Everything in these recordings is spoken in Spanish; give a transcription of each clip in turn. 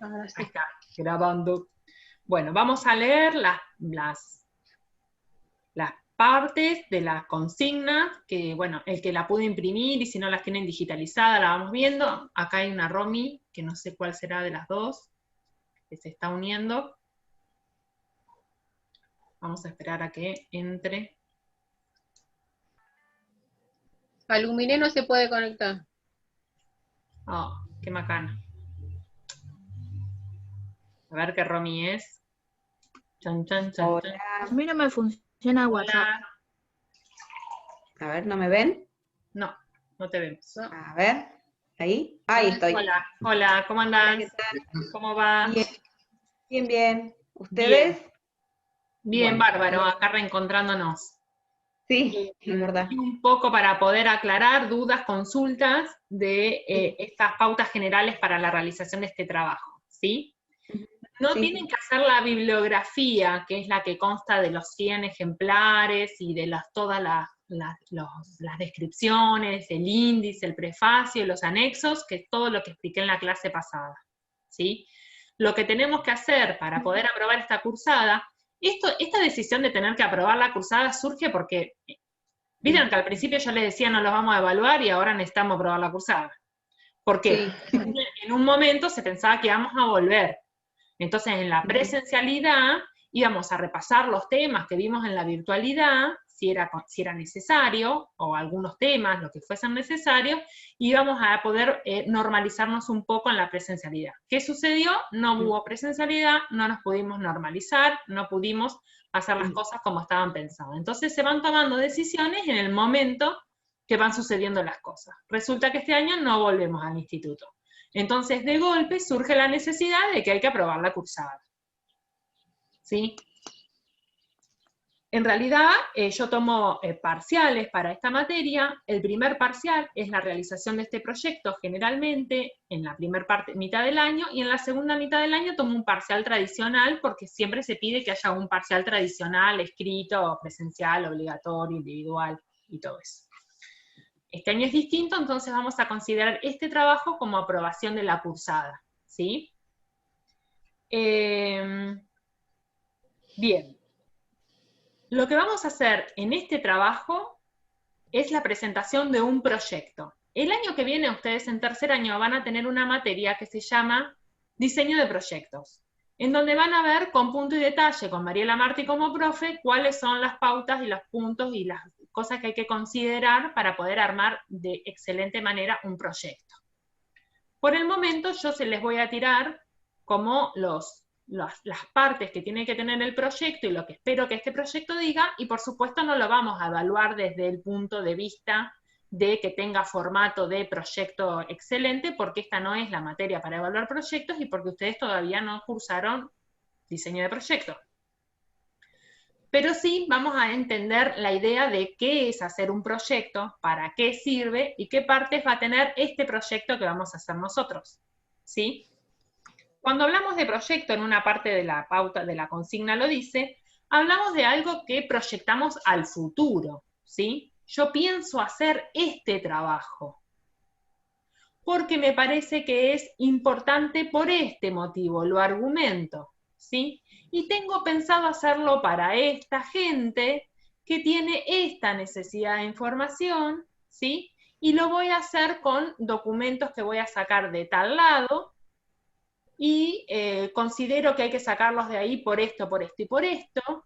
Ahora sí. Ahí está, grabando. Bueno, vamos a leer las partes de las consignas, que bueno, el que la pudo imprimir y si no las tienen digitalizada la vamos viendo. Acá hay una Romy, que no sé cuál será de las dos, que se está uniendo. Vamos a esperar a que entre. Aluminé no se puede conectar. Oh, qué macana. A ver qué Romy es. Chan, chan, chan, Hola. chan. A mí no me funciona WhatsApp. Hola. A ver, ¿no me ven? No, no te vemos. No. A ver, ahí. Ahí estoy. Hola, hola, ¿cómo Hola, andás? ¿qué tal? ¿Cómo va? Bien, bien, bien. Bien, ¿Ustedes? bien, Bueno, bárbaro, acá reencontrándonos. sí, es verdad. Y un poco para poder aclarar dudas, consultas de estas pautas generales para la realización de este trabajo, ¿sí? No Sí. tienen que hacer la bibliografía, que es la que consta de los 100 ejemplares y de todas las descripciones, el índice, el prefacio, los anexos, que es todo lo que expliqué en la clase pasada, ¿sí? Lo que tenemos que hacer para poder aprobar esta cursada, esta decisión de tener que aprobar la cursada surge porque, vieron que al principio yo les decía no los vamos a evaluar y ahora necesitamos aprobar la cursada. ¿Por qué? Sí. En un momento se pensaba que íbamos a volver. Entonces, en la presencialidad íbamos a repasar los temas que vimos en la virtualidad, si era necesario, o algunos temas, lo que fuesen necesarios, y íbamos a poder normalizarnos un poco en la presencialidad. ¿Qué sucedió? No hubo presencialidad, no nos pudimos normalizar, no pudimos hacer las cosas como estaban pensadas. Entonces se van tomando decisiones en el momento que van sucediendo las cosas. Resulta que este año no volvemos al instituto. Entonces, de golpe, surge la necesidad de que hay que aprobar la cursada. ¿Sí? En realidad, yo tomo parciales para esta materia. El primer parcial es la realización de este proyecto, generalmente en la primera mitad del año, y en la segunda mitad del año tomo un parcial tradicional, porque siempre se pide que haya un parcial tradicional, escrito, presencial, obligatorio, individual, y todo eso. Este año es distinto, entonces vamos a considerar este trabajo como aprobación de la cursada, ¿sí? Bien. Lo que vamos a hacer en este trabajo es la presentación de un proyecto. El año que viene, ustedes en tercer año van a tener una materia que se llama Diseño de Proyectos, en donde van a ver con punto y detalle, con Mariela Martí como profe, cuáles son las pautas y los puntos y las cosas que hay que considerar para poder armar de excelente manera un proyecto. Por el momento yo se les voy a tirar como las partes que tiene que tener el proyecto y lo que espero que este proyecto diga, y por supuesto no lo vamos a evaluar desde el punto de vista de que tenga formato de proyecto excelente, porque esta no es la materia para evaluar proyectos y porque ustedes todavía no cursaron diseño de proyectos. Pero sí vamos a entender la idea de qué es hacer un proyecto, para qué sirve y qué partes va a tener este proyecto que vamos a hacer nosotros, ¿sí? Cuando hablamos de proyecto, en una parte de la pauta, de la consigna lo dice, hablamos de algo que proyectamos al futuro, ¿sí? Yo pienso hacer este trabajo, porque me parece que es importante por este motivo, lo argumento, ¿sí? Y tengo pensado hacerlo para esta gente que tiene esta necesidad de información, ¿sí? Y lo voy a hacer con documentos que voy a sacar de tal lado, y considero que hay que sacarlos de ahí por esto y por esto,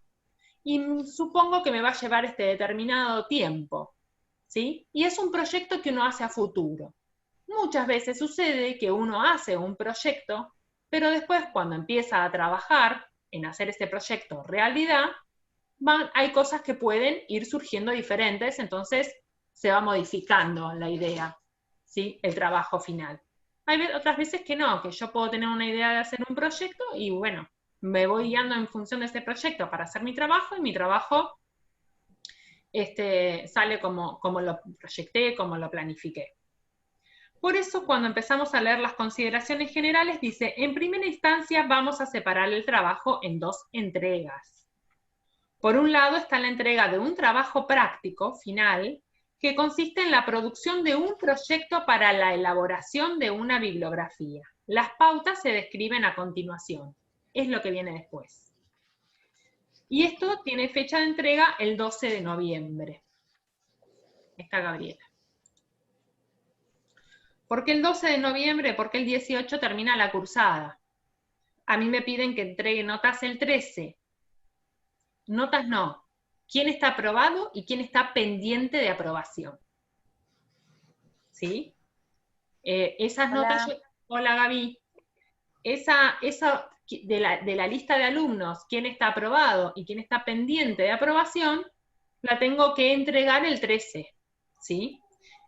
y supongo que me va a llevar este determinado tiempo, ¿sí? Y es un proyecto que uno hace a futuro. Muchas veces sucede que uno hace un proyecto, pero después cuando empieza a trabajar en hacer este proyecto realidad, hay cosas que pueden ir surgiendo diferentes, entonces se va modificando la idea, ¿sí? El trabajo final. Hay otras veces que no, que yo puedo tener una idea de hacer un proyecto y bueno, me voy guiando en función de ese proyecto para hacer mi trabajo y mi trabajo sale como lo proyecté, como lo planifiqué. Por eso, cuando empezamos a leer las consideraciones generales, dice, en primera instancia vamos a separar el trabajo en dos entregas. Por un lado está la entrega de un trabajo práctico final, que consiste en la producción de un proyecto para la elaboración de una bibliografía. Las pautas se describen a continuación. Es lo que viene después. Y esto tiene fecha de entrega el 12 de noviembre. Está Gabriela. ¿Por qué el 12 de noviembre? Porque el 18 termina la cursada. A mí me piden que entregue notas el 13. Notas no. ¿Quién está aprobado y quién está pendiente de aprobación? ¿Sí? Esas Hola. notas... Hola, Gaby. Esa de la lista de alumnos, quién está aprobado y quién está pendiente de aprobación, la tengo que entregar el 13. ¿Sí?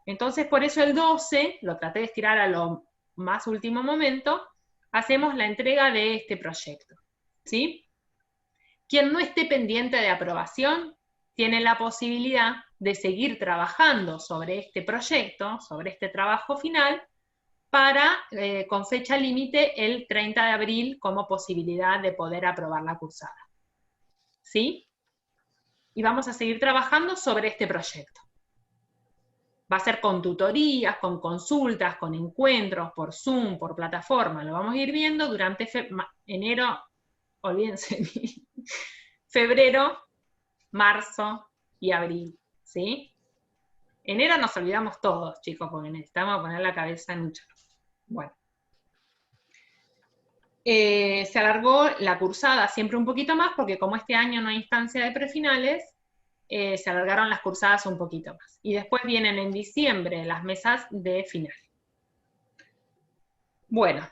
Entonces, por eso el 12, lo traté de estirar a lo más último momento, hacemos la entrega de este proyecto. ¿Sí? Quien no esté pendiente de aprobación tiene la posibilidad de seguir trabajando sobre este proyecto, sobre este trabajo final, con fecha límite el 30 de abril como posibilidad de poder aprobar la cursada. ¿Sí? Y vamos a seguir trabajando sobre este proyecto. Va a ser con tutorías, con consultas, con encuentros, por Zoom, por plataforma. Lo vamos a ir viendo durante enero, olvídense, febrero, marzo y abril, ¿sí? Enero nos olvidamos todos, chicos, porque necesitamos poner la cabeza en un charco. Bueno. Se alargó la cursada siempre un poquito más, porque como este año no hay instancia de prefinales, se alargaron las cursadas un poquito más. Y después vienen en diciembre las mesas de final. Bueno,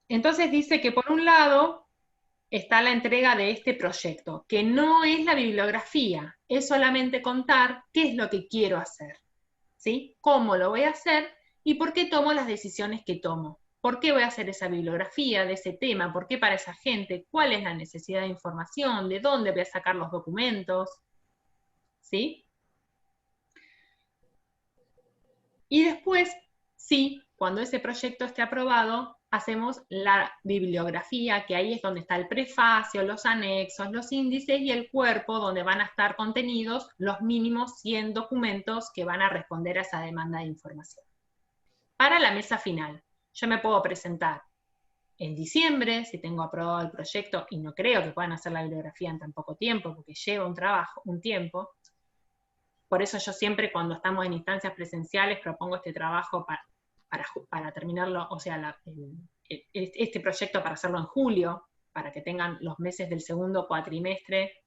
entonces dice que por un lado está la entrega de este proyecto, que no es la bibliografía, es solamente contar qué es lo que quiero hacer, ¿sí? Cómo lo voy a hacer y por qué tomo las decisiones que tomo. ¿Por qué voy a hacer esa bibliografía de ese tema? ¿Por qué para esa gente? ¿Cuál es la necesidad de información? ¿De dónde voy a sacar los documentos? ¿Sí? Y después, sí, cuando ese proyecto esté aprobado, hacemos la bibliografía, que ahí es donde está el prefacio, los anexos, los índices y el cuerpo, donde van a estar contenidos los mínimos 100 documentos que van a responder a esa demanda de información. Para la mesa final, yo me puedo presentar en diciembre, si tengo aprobado el proyecto, y no creo que puedan hacer la bibliografía en tan poco tiempo, porque lleva un tiempo. Por eso yo siempre cuando estamos en instancias presenciales propongo este trabajo para terminarlo, o sea, este proyecto para hacerlo en julio, para que tengan los meses del segundo cuatrimestre,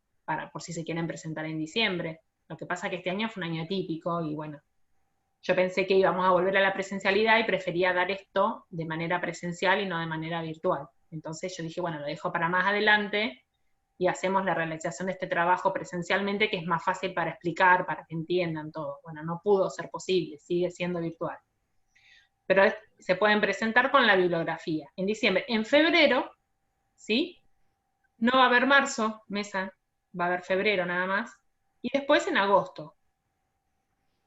por si se quieren presentar en diciembre. Lo que pasa es que este año fue un año atípico y bueno, yo pensé que íbamos a volver a la presencialidad y prefería dar esto de manera presencial y no de manera virtual. Entonces yo dije, bueno, lo dejo para más adelante y hacemos la realización de este trabajo presencialmente, que es más fácil para explicar, para que entiendan todo. Bueno, no pudo ser posible, sigue siendo virtual. Pero se pueden presentar con la bibliografía. En diciembre, en febrero, ¿sí? No va a haber marzo, mesa, va a haber febrero nada más. Y después en agosto.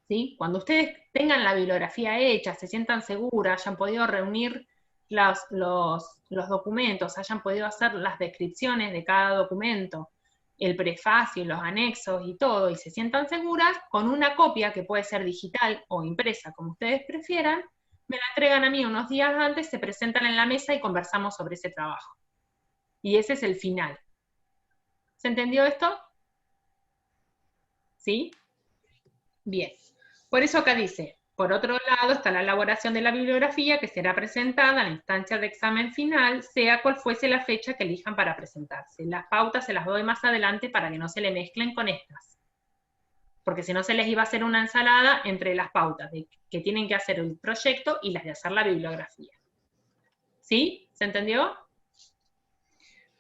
¿Sí? Cuando ustedes tengan la bibliografía hecha, se sientan seguras, hayan podido reunir los documentos, hayan podido hacer las descripciones de cada documento, el prefacio, los anexos y todo, y se sientan seguras, con una copia que puede ser digital o impresa, como ustedes prefieran, me la entregan a mí unos días antes, se presentan en la mesa y conversamos sobre ese trabajo. Y ese es el final. ¿Se entendió esto? ¿Sí? Bien. Por eso acá dice, por otro lado está la elaboración de la bibliografía que será presentada en la instancia de examen final, sea cual fuese la fecha que elijan para presentarse. Las pautas se las doy más adelante para que no se le mezclen con estas. Porque si no se les iba a hacer una ensalada entre las pautas de que tienen que hacer el proyecto y las de hacer la bibliografía. ¿Sí? ¿Se entendió?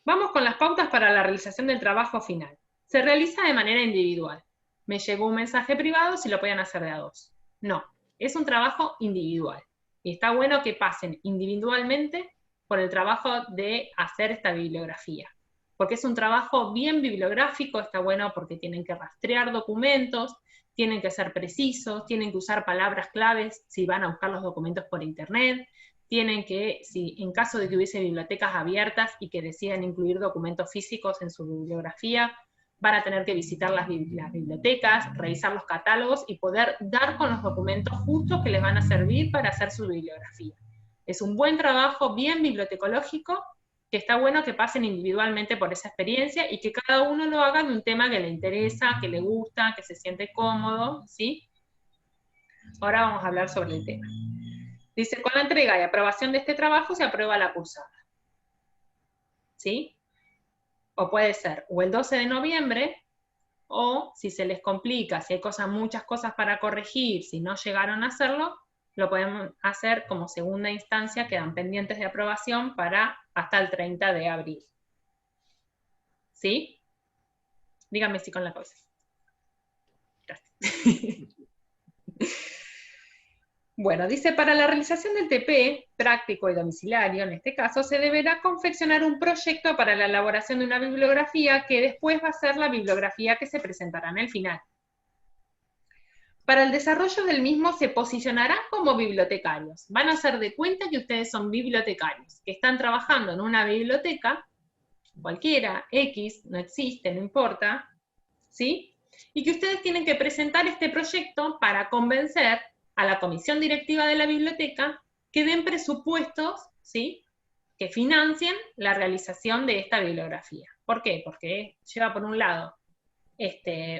Vamos con las pautas para la realización del trabajo final. Se realiza de manera individual. Me llegó un mensaje privado si lo podían hacer de a dos. No, es un trabajo individual. Y está bueno que pasen individualmente por el trabajo de hacer esta bibliografía. Porque es un trabajo bien bibliográfico, está bueno porque tienen que rastrear documentos, tienen que ser precisos, tienen que usar palabras claves si van a buscar los documentos por internet, tienen que, si en caso de que hubiese bibliotecas abiertas y que decidan incluir documentos físicos en su bibliografía, van a tener que visitar las bibliotecas, revisar los catálogos y poder dar con los documentos justos que les van a servir para hacer su bibliografía. Es un buen trabajo, bien bibliotecológico, que está bueno que pasen individualmente por esa experiencia y que cada uno lo haga de un tema que le interesa, que le gusta, que se siente cómodo, ¿sí? Ahora vamos a hablar sobre el tema. Dice, con la entrega y aprobación de este trabajo se aprueba la cursada. ¿Sí? O puede ser o el 12 de noviembre, o si se les complica, si hay muchas cosas para corregir, si no llegaron a hacerlo, lo podemos hacer como segunda instancia, quedan pendientes de aprobación para hasta el 30 de abril. ¿Sí? Díganme si con la cabeza. Gracias. Bueno, dice, para la realización del TP, práctico y domiciliario, en este caso, se deberá confeccionar un proyecto para la elaboración de una bibliografía que después va a ser la bibliografía que se presentará en el final. Para el desarrollo del mismo se posicionarán como bibliotecarios. Van a hacer de cuenta que ustedes son bibliotecarios, que están trabajando en una biblioteca, cualquiera, X, no existe, no importa, ¿sí? Y que ustedes tienen que presentar este proyecto para convencer a la comisión directiva de la biblioteca que den presupuestos, ¿sí?, que financien la realización de esta bibliografía. ¿Por qué? Porque lleva por un lado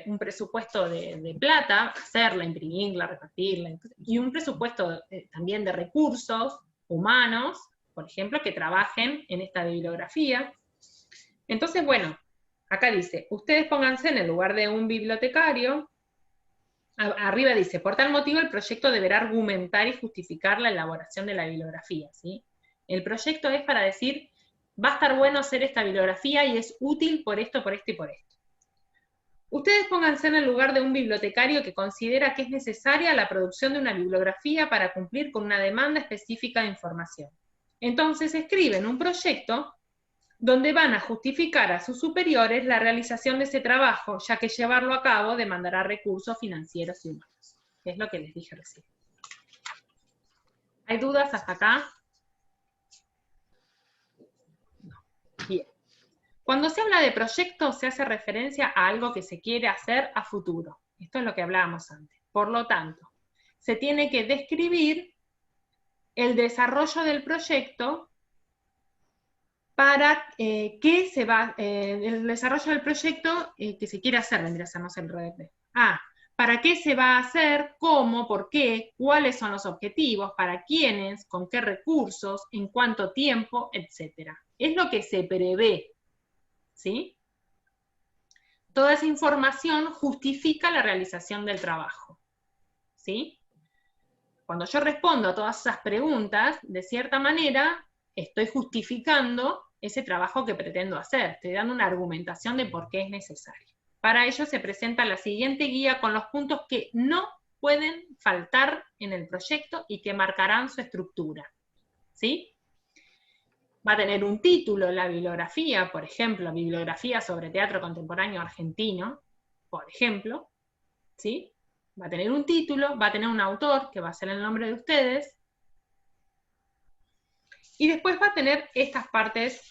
un presupuesto de plata, hacerla, imprimirla, repartirla, y un presupuesto también de recursos humanos, por ejemplo, que trabajen en esta bibliografía. Entonces, bueno, acá dice, ustedes pónganse en el lugar de un bibliotecario. Arriba dice, por tal motivo el proyecto deberá argumentar y justificar la elaboración de la bibliografía, ¿sí? El proyecto es para decir, va a estar bueno hacer esta bibliografía y es útil por esto, por esto y por esto. Ustedes pónganse en el lugar de un bibliotecario que considera que es necesaria la producción de una bibliografía para cumplir con una demanda específica de información. Entonces escriben un proyecto donde van a justificar a sus superiores la realización de ese trabajo, ya que llevarlo a cabo demandará recursos financieros y humanos. Es lo que les dije recién. ¿Hay dudas hasta acá? No. Bien. Cuando se habla de proyecto, se hace referencia a algo que se quiere hacer a futuro. Esto es lo que hablábamos antes. Por lo tanto, se tiene que describir el desarrollo del proyecto para qué se va, el desarrollo del proyecto que se quiere hacer, vendría a ser, no sé, el RDP. ¿Para qué se va a hacer? ¿Cómo? ¿Por qué? ¿Cuáles son los objetivos? ¿Para quiénes? ¿Con qué recursos? ¿En cuánto tiempo? Etcétera. Es lo que se prevé, ¿sí? Toda esa información justifica la realización del trabajo, ¿sí? Cuando yo respondo a todas esas preguntas, de cierta manera, estoy justificando ese trabajo que pretendo hacer. Estoy dando una argumentación de por qué es necesario. Para ello se presenta la siguiente guía con los puntos que no pueden faltar en el proyecto y que marcarán su estructura, ¿sí? Va a tener un título, la bibliografía, por ejemplo, bibliografía sobre teatro contemporáneo argentino, por ejemplo, ¿sí? Va a tener un título, va a tener un autor, que va a ser el nombre de ustedes, y después va a tener estas partes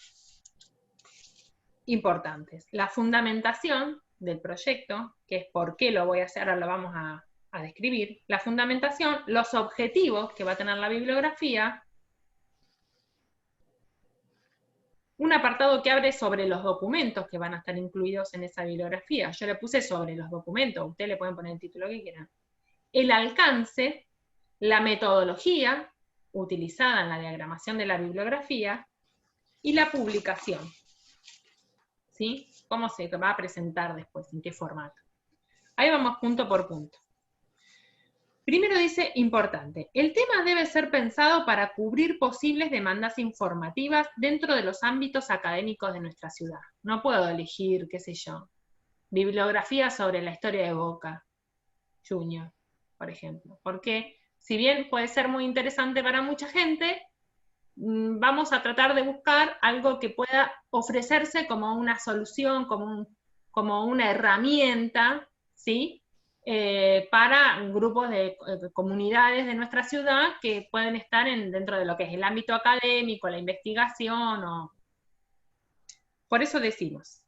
importantes. La fundamentación del proyecto, que es por qué lo voy a hacer, ahora lo vamos a describir. La fundamentación, los objetivos que va a tener la bibliografía, un apartado que abre sobre los documentos que van a estar incluidos en esa bibliografía. Yo le puse sobre los documentos, ustedes le pueden poner el título que quieran. El alcance, la metodología utilizada en la diagramación de la bibliografía, y la publicación. ¿Sí? ¿Cómo se va a presentar después? ¿En qué formato? Ahí vamos punto por punto. Primero dice, importante, el tema debe ser pensado para cubrir posibles demandas informativas dentro de los ámbitos académicos de nuestra ciudad. No puedo elegir, qué sé yo, bibliografía sobre la historia de Boca Junior, por ejemplo. Porque si bien puede ser muy interesante para mucha gente, vamos a tratar de buscar algo que pueda ofrecerse como una solución, como una herramienta, ¿sí? Para grupos de comunidades de nuestra ciudad que pueden estar dentro de lo que es el ámbito académico, la investigación. Por eso decimos,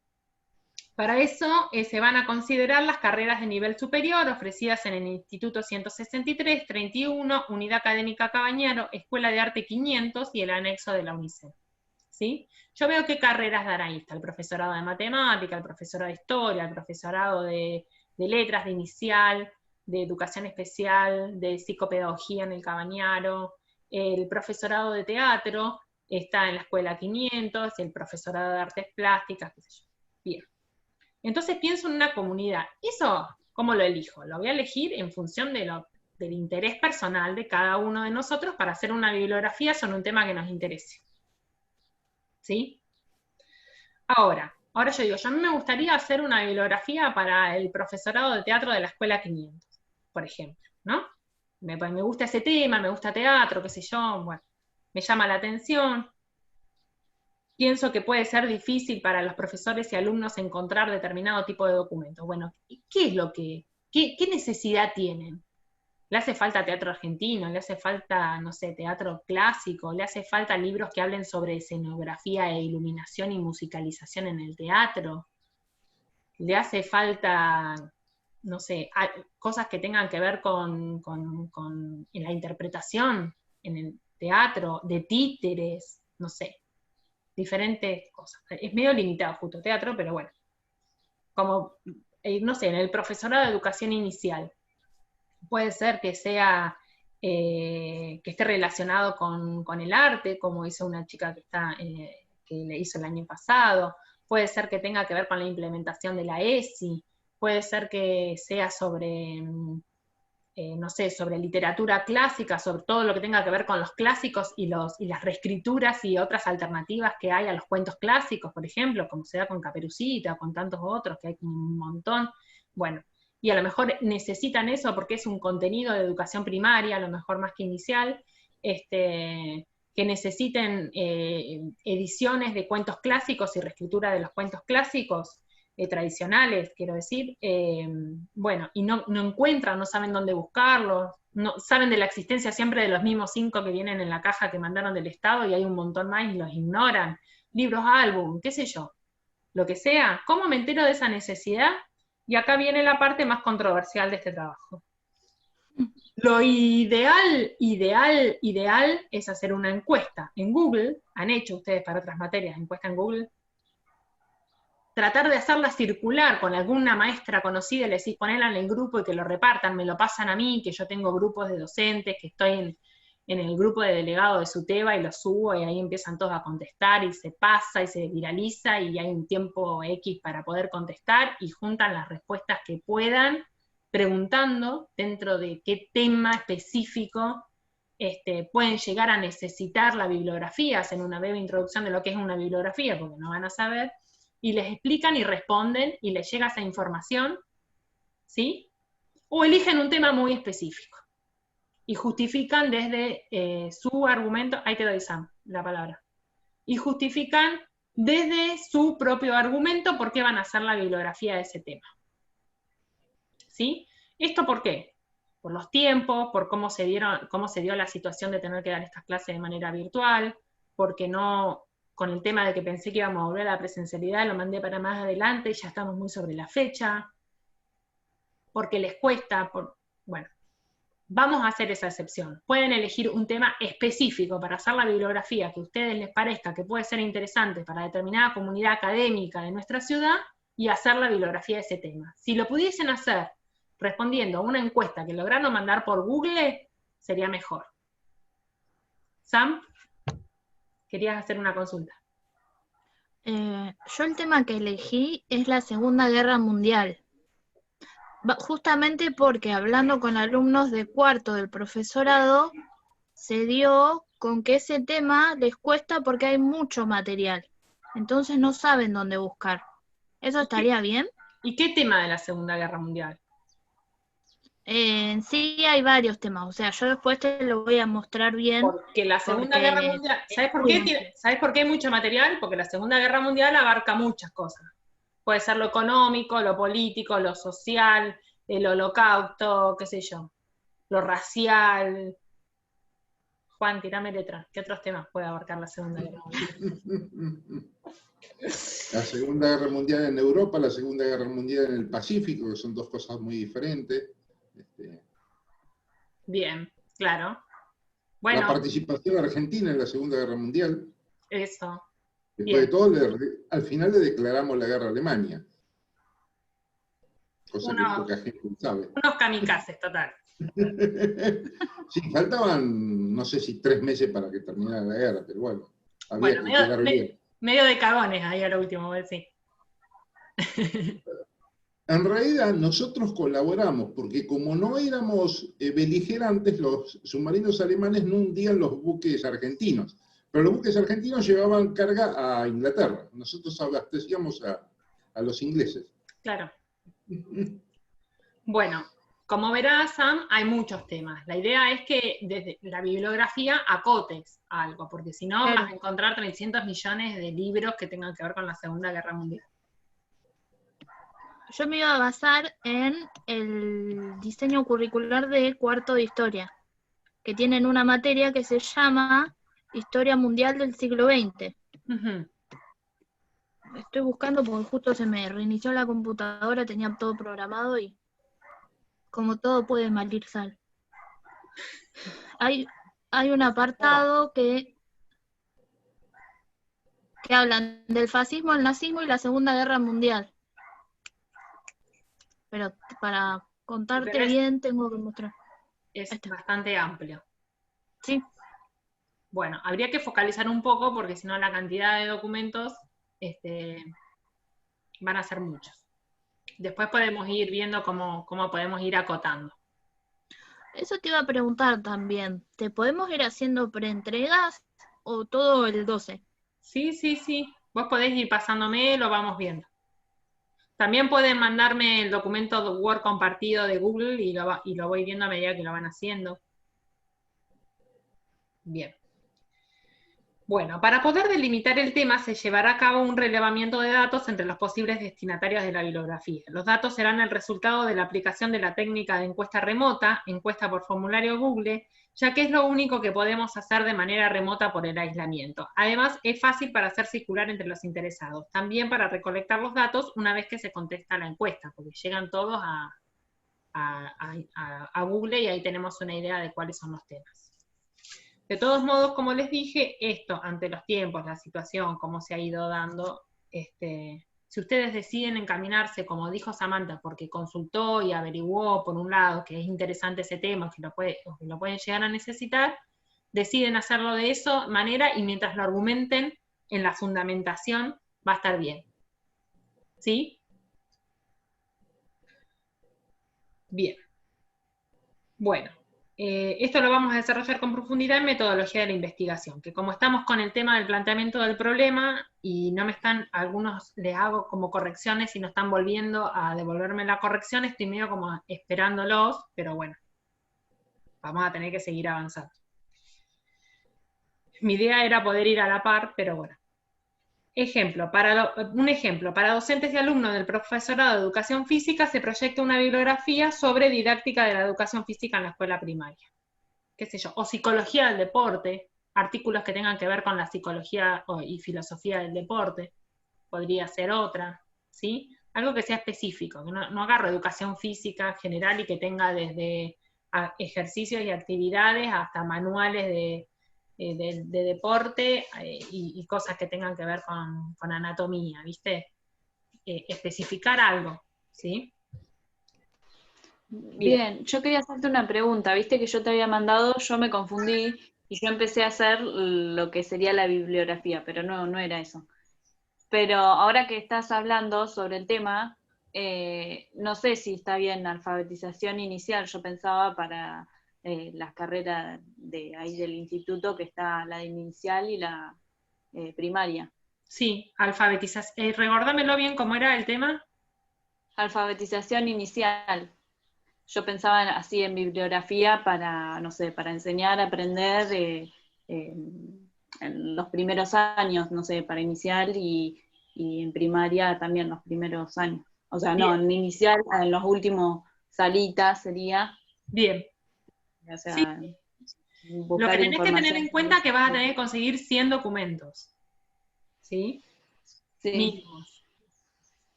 Para eso se van a considerar las carreras de nivel superior ofrecidas en el Instituto 163, 31, Unidad Académica Cabañaro, Escuela de Arte 500 y el anexo de la UNICEF. ¿Sí? Yo veo qué carreras dará ahí. Está el profesorado de matemática, el profesorado de historia, el profesorado de letras, de inicial, de educación especial, de psicopedagogía en el Cabañaro, el profesorado de teatro está en la Escuela 500, el profesorado de artes plásticas, qué sé yo. Bien. Entonces pienso en una comunidad. ¿Eso cómo lo elijo? Lo voy a elegir en función del interés personal de cada uno de nosotros para hacer una bibliografía sobre un tema que nos interese. ¿Sí? Ahora yo digo, a mí me gustaría hacer una bibliografía para el profesorado de teatro de la Escuela 500, por ejemplo, ¿no? Me gusta ese tema, me gusta teatro, qué sé yo, bueno, me llama la atención. Pienso que puede ser difícil para los profesores y alumnos encontrar determinado tipo de documentos. Bueno, ¿qué es lo qué necesidad tienen? ¿Le hace falta teatro argentino? ¿Le hace falta, no sé, teatro clásico? ¿Le hace falta libros que hablen sobre escenografía e iluminación y musicalización en el teatro? ¿Le hace falta, no sé, cosas que tengan que ver con en la interpretación en el teatro, de títeres, no sé, diferentes cosas? Es medio limitado justo teatro, pero bueno. Como, no sé, en el profesorado de educación inicial, puede ser que sea, que esté relacionado con el arte, como hizo una chica que le hizo el año pasado, puede ser que tenga que ver con la implementación de la ESI, puede ser que sea sobre, no sé, sobre literatura clásica, sobre todo lo que tenga que ver con los clásicos y las reescrituras y otras alternativas que hay a los cuentos clásicos, por ejemplo, como se da con Caperucita o con tantos otros, que hay un montón. Bueno, y a lo mejor necesitan eso porque es un contenido de educación primaria, a lo mejor más que inicial, que necesiten ediciones de cuentos clásicos y reescritura de los cuentos clásicos, tradicionales, quiero decir, bueno, y no encuentran, no saben dónde buscarlos, no saben de la existencia siempre de los mismos 5 que vienen en la caja que mandaron del Estado y hay un montón más y los ignoran, libros, álbum, qué sé yo, lo que sea. ¿Cómo me entero de esa necesidad? Y acá viene la parte más controversial de este trabajo. Lo ideal es hacer una encuesta en Google. ¿Han hecho ustedes para otras materias encuesta en Google? Tratar de hacerla circular con alguna maestra conocida, le decís ponela en el grupo y que lo repartan, me lo pasan a mí, que yo tengo grupos de docentes, que estoy en el grupo de delegado de SUTEBA y lo subo y ahí empiezan todos a contestar y se pasa y se viraliza y hay un tiempo X para poder contestar y juntan las respuestas que puedan, preguntando dentro de qué tema específico pueden llegar a necesitar la bibliografía, hacen una breve introducción de lo que es una bibliografía, porque no van a saber, y les explican y responden y les llega esa información, ¿sí? O eligen un tema muy específico y justifican desde su argumento, ahí te doy, Sam, la palabra, y justifican desde su propio argumento por qué van a hacer la bibliografía de ese tema. ¿Sí? ¿Esto por qué? Por los tiempos, por cómo se dio la situación de tener que dar estas clases de manera virtual, porque no, con el tema de que pensé que íbamos a volver a la presencialidad, lo mandé para más adelante, ya estamos muy sobre la fecha, porque les cuesta, bueno, vamos a hacer esa excepción. Pueden elegir un tema específico para hacer la bibliografía que a ustedes les parezca que puede ser interesante para determinada comunidad académica de nuestra ciudad y hacer la bibliografía de ese tema. Si lo pudiesen hacer respondiendo a una encuesta que lograron mandar por Google, sería mejor. Sam, querías hacer una consulta. Yo el tema que elegí es la Segunda Guerra Mundial. Justamente porque hablando con alumnos de cuarto del profesorado, se dio con que ese tema les cuesta porque hay mucho material. Entonces no saben dónde buscar. ¿Eso estaría bien? ¿Y qué tema de la Segunda Guerra Mundial? Sí hay varios temas, o sea, yo después te lo voy a mostrar bien. Porque la Segunda Guerra Mundial, ¿sabes por qué hay mucho material? Porque la Segunda Guerra Mundial abarca muchas cosas. Puede ser lo económico, lo político, lo social, el holocausto, qué sé yo, lo racial. Juan, tirame letra. ¿Qué otros temas puede abarcar la Segunda Guerra Mundial? La Segunda Guerra Mundial en Europa, la Segunda Guerra Mundial en el Pacífico, que son dos cosas muy diferentes. Bien, claro. La Bueno, participación argentina en la Segunda Guerra Mundial. eso. Después de Bien. todo, al final le declaramos la guerra a Alemania. Cosa que Uno- poca gente sabe. Unos kamikazes, total. Sí, faltaban, no sé si 3 meses para que terminara la guerra, pero bueno, había Bueno, que quedar bien. medio de cagones ahí a lo último, sí. En realidad nosotros colaboramos, porque como no éramos beligerantes, los submarinos alemanes no hundían los buques argentinos, pero los buques argentinos llevaban carga a Inglaterra. Nosotros abastecíamos a los ingleses. Claro. Bueno, como verás, Sam, hay muchos temas. La idea es que desde la bibliografía acotes algo, porque si no Claro. vas a encontrar 300 millones de libros que tengan que ver con la Segunda Guerra Mundial. Yo me iba a basar en el diseño curricular de cuarto de historia, que tienen una materia que se llama Historia Mundial del siglo XX. Ujú. Estoy buscando porque justo se me reinició la computadora, tenía todo programado y como todo puede mal ir sal. Hay un apartado que hablan del fascismo, el nazismo y la Segunda Guerra Mundial. Pero para contarte Pero bien tengo que mostrar. es Ahí está. bastante amplio. Sí, Bueno, habría que focalizar un poco porque si no la cantidad de documentos van a ser muchos. Después podemos ir viendo cómo podemos ir acotando. eso te iba a preguntar también. ¿Te podemos ir haciendo preentregas o todo el 12? Sí, sí, sí. Vos podés ir pasándome, lo vamos viendo. También pueden mandarme el documento de Word compartido de Google y lo voy viendo a medida que lo van haciendo. Bien. Bueno, para poder delimitar el tema se llevará a cabo un relevamiento de datos entre los posibles destinatarios de la bibliografía. Los datos serán el resultado de la aplicación de la técnica de encuesta remota, encuesta por formulario Google, ya que es lo único que podemos hacer de manera remota por el aislamiento. Además, es fácil para hacer circular entre los interesados, también para recolectar los datos una vez que se contesta la encuesta, porque llegan todos a Google y ahí tenemos una idea de cuáles son los temas. De todos modos, como les dije, esto ante los tiempos, la situación, cómo se ha ido dando, si ustedes deciden encaminarse, como dijo Samantha, porque consultó y averiguó por un lado que es interesante ese tema, que lo pueden llegar a necesitar, deciden hacerlo de esa manera y mientras lo argumenten en la fundamentación va a estar bien. ¿Sí? Bien. Bueno. Esto lo vamos a desarrollar con profundidad en metodología de la investigación, que como estamos con el tema del planteamiento del problema y algunos les hago como correcciones y no están volviendo a devolverme la corrección, estoy medio como esperándolos, pero bueno, vamos a tener que seguir avanzando. Mi idea era poder ir a la par, pero bueno. Un ejemplo, para docentes y alumnos del profesorado de educación física se proyecta una bibliografía sobre didáctica de la educación física en la escuela primaria. Qué sé yo, o psicología del deporte, artículos que tengan que ver con la psicología y filosofía del deporte, podría ser otra, ¿sí? Algo que sea específico, que no agarro educación física general y que tenga desde ejercicios y actividades hasta manuales de deporte y cosas que tengan que ver con anatomía, ¿viste? Especificar algo, ¿sí? Bien, yo quería hacerte una pregunta, viste que yo te había mandado, yo me confundí y yo empecé a hacer lo que sería la bibliografía, pero no era eso. Pero ahora que estás hablando sobre el tema, no sé si está bien alfabetización inicial, yo pensaba para las carreras de ahí del instituto, que está la de inicial y la primaria. Sí, alfabetización. Recordámelo bien cómo era el tema. Alfabetización inicial. Yo pensaba así en bibliografía para, no sé, para enseñar, aprender en los primeros años, no sé, para inicial y en primaria también los primeros años. O sea, no, en inicial, en los últimos salitas sería. Bien. O sea, sí. Buscar lo que tenés que tener en información. cuenta es que vas a tener que conseguir 100 documentos. ¿Sí? Sí. mínimos.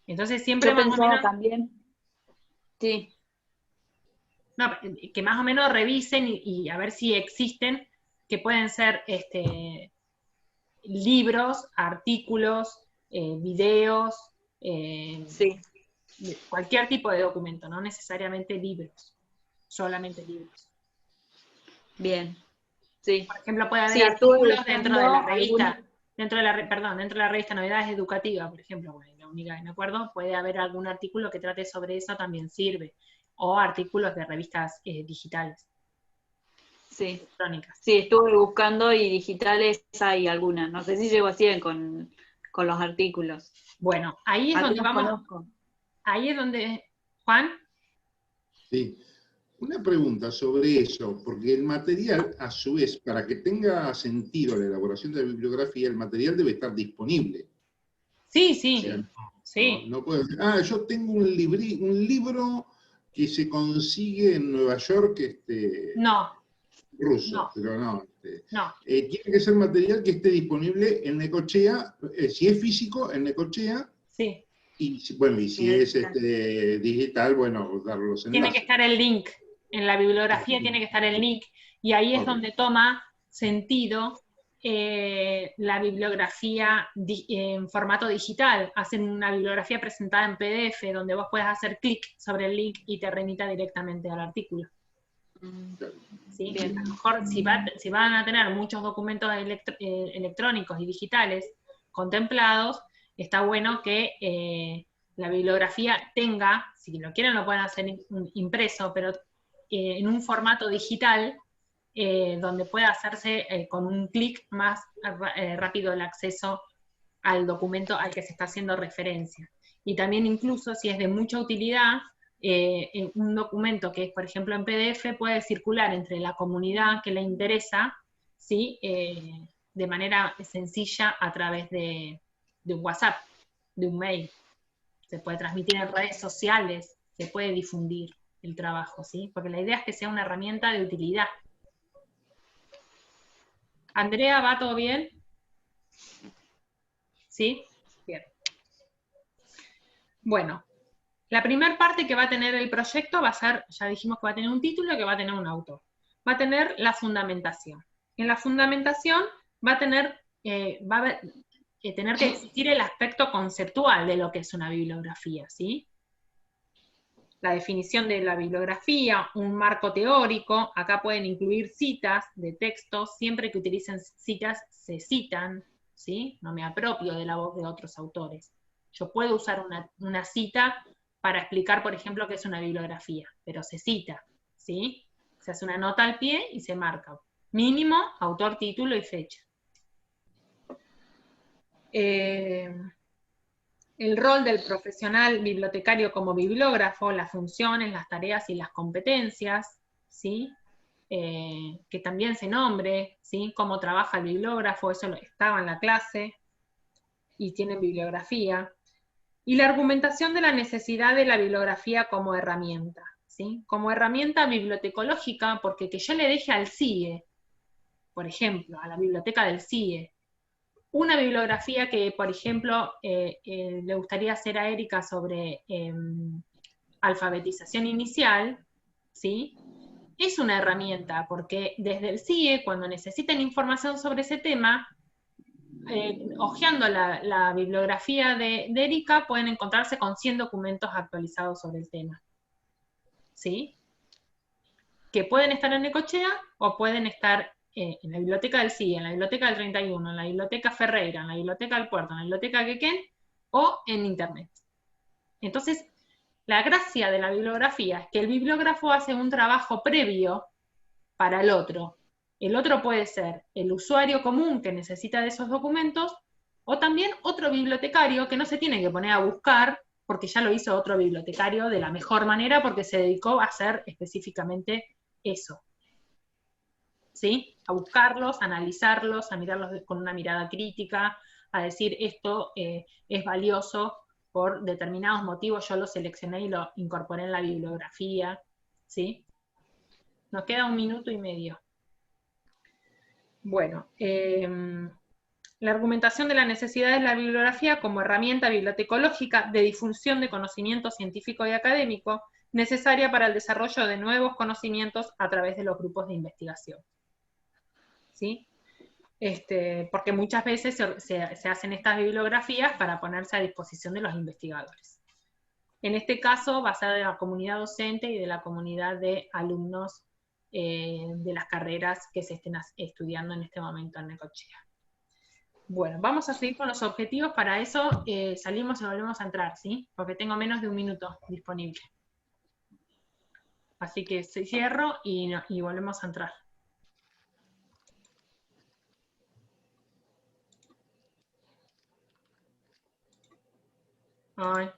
Entonces siempre Yo más o pensaba menos, también, sí, no, que más o menos revisen y a ver si existen, que pueden ser libros, artículos, videos, sí, cualquier tipo de documento, no necesariamente libros, solamente libros. bien, sí. Por ejemplo, puede haber Sí, estuve artículos dentro de la buscando revista, alguna, dentro de la revista Novedades Educativas, por ejemplo, bueno, la única que me acuerdo, puede haber algún artículo que trate sobre eso, también sirve, o artículos de revistas digitales, sí. electrónicas. Sí, estuve buscando y digitales hay algunas. No sé si llego así con los artículos. Bueno, ahí es donde Algunos vamos, conozco. ahí es donde, Juan, Sí. Una pregunta sobre eso, porque el material, a su vez, para que tenga sentido la elaboración de la bibliografía, el material debe estar disponible. sí, O sea, sí, sí, no puedo decir, yo tengo un libro que se consigue en Nueva York, no, ruso, no, pero no. no, Tiene que ser material que esté disponible en Necochea, si es físico, en Necochea, sí, y bueno, y si es digital, bueno, dar los tiene que enlaces. estar el link, en la bibliografía tiene que estar el link, y ahí es Ok. donde toma sentido la bibliografía en formato digital. Hacen una bibliografía presentada en PDF, donde vos puedes hacer clic sobre el link y te remita directamente al artículo. ¿Sí? Bien. A lo mejor si van a tener muchos documentos electrónicos y digitales contemplados, está bueno que la bibliografía tenga, si lo quieren lo pueden hacer impreso, pero en un formato digital donde pueda hacerse con un clic más rápido el acceso al documento al que se está haciendo referencia. Y también incluso si es de mucha utilidad, un documento que es, por ejemplo, en PDF, puede circular entre la comunidad que le interesa, ¿sí? De manera sencilla a través de un WhatsApp, de un mail. Se puede transmitir en redes sociales, se puede difundir el trabajo, ¿sí? Porque la idea es que sea una herramienta de utilidad. Andrea, ¿va todo bien? ¿Sí? Bien. Bueno, la primera parte que va a tener el proyecto va a ser, ya dijimos que va a tener un título y que va a tener un autor. Va a tener la fundamentación. En la fundamentación va a tener que existir el aspecto conceptual de lo que es una bibliografía, ¿sí? La definición de la bibliografía, un marco teórico, acá pueden incluir citas de textos, siempre que utilicen citas se citan, ¿sí? No me apropio de la voz de otros autores. Yo puedo usar una cita para explicar, por ejemplo, qué es una bibliografía, pero se cita, ¿sí? Se hace una nota al pie y se marca. Mínimo, autor, título y fecha. El rol del profesional bibliotecario como bibliógrafo, las funciones, las tareas y las competencias, ¿sí? Que también se nombre, ¿sí? Cómo trabaja el bibliógrafo, eso estaba en la clase, y tienen bibliografía. Y la argumentación de la necesidad de la bibliografía como herramienta, ¿sí? Como herramienta bibliotecológica, porque que yo le deje al CIE, por ejemplo, a la biblioteca del CIE, una bibliografía que, por ejemplo, le gustaría hacer a Erika sobre alfabetización inicial, ¿sí? Es una herramienta, porque desde el CIE, cuando necesiten información sobre ese tema, hojeando la bibliografía de Erika, pueden encontrarse con 100 documentos actualizados sobre el tema, ¿sí? Que pueden estar en Necochea o pueden estar en la biblioteca del CIE, en la biblioteca del 31, en la biblioteca Ferreira, en la biblioteca del Puerto, en la biblioteca Quequén o en Internet. Entonces, la gracia de la bibliografía es que el bibliógrafo hace un trabajo previo para el otro. El otro puede ser el usuario común que necesita de esos documentos o también otro bibliotecario que no se tiene que poner a buscar porque ya lo hizo otro bibliotecario de la mejor manera porque se dedicó a hacer específicamente eso. ¿Sí? A buscarlos, a analizarlos, a mirarlos con una mirada crítica, a decir esto es valioso por determinados motivos, yo lo seleccioné y lo incorporé en la bibliografía, ¿sí? Nos queda 1 minuto y medio. Bueno, La argumentación de la necesidad de la bibliografía como herramienta bibliotecológica de difusión de conocimiento científico y académico necesaria para el desarrollo de nuevos conocimientos a través de los grupos de investigación. ¿Sí? Porque muchas veces se hacen estas bibliografías para ponerse a disposición de los investigadores. En este caso va a ser de la comunidad docente y de la comunidad de alumnos de las carreras que se estén estudiando en este momento en Necochea. Bueno, vamos a seguir con los objetivos. Para eso salimos y volvemos a entrar, ¿sí? Porque tengo menos de un minuto disponible. Así que cierro y volvemos a entrar. Ay.